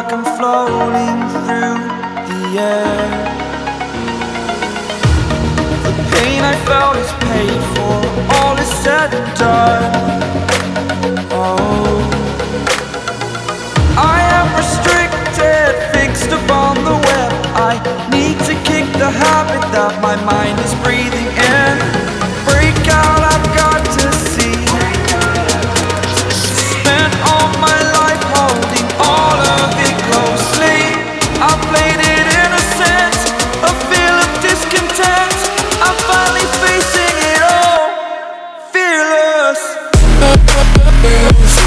like I'm floating through the air. The pain I felt is paid for, all is said and done. Oh, I am restricted, fixed upon the web. I need to kick the habit that my mind is breathing in. Break out, I've got to see. Spent all my life holding all of it closely. I played it innocent, a feel of discontent. I'm finally facing it all, fearless. Fearless.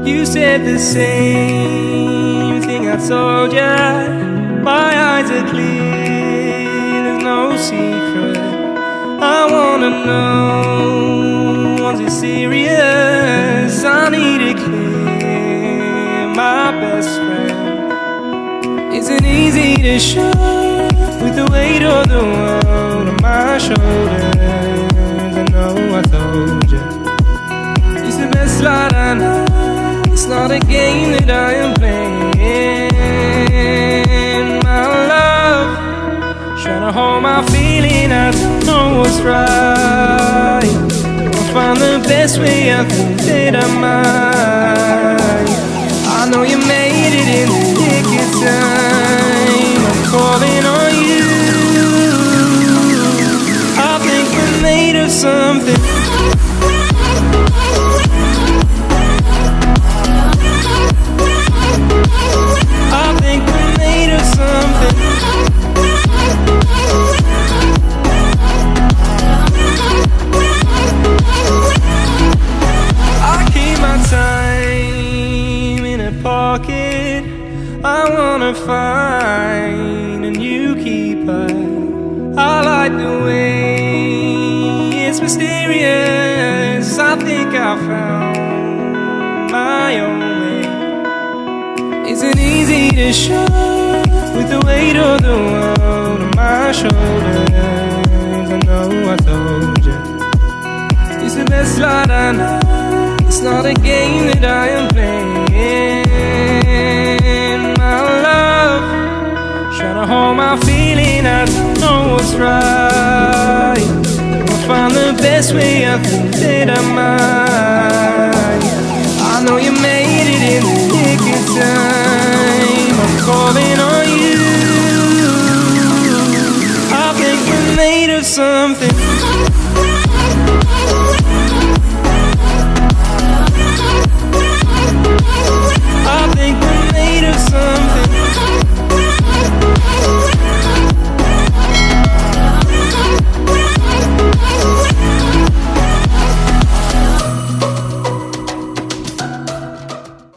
You said the same thing I told ya. My eyes are clear, there's no secret. I wanna know, was it serious? I need it clear, my best friend. Isn't easy to show with the weight of the world on my shoulders. I know I told you it's the best light I know. It's not a game that I am playing, my love. Trying to hold my feeling, I don't know what's right. I'll find the best way, I think that I might. I know you made it in the nick of time. I'm calling on you. I think we're made of something. I wanna find a new keeper. I like the way it's mysterious. I think I found my own way. Isn't easy to show with the weight of the world on my shoulders. I know I told you it's the best light I know. It's not a game that I am playing, my love. Trying to hold my feeling, I don't know what's right. I'll find the best way, I think that I might. I know you made it in the nick of time.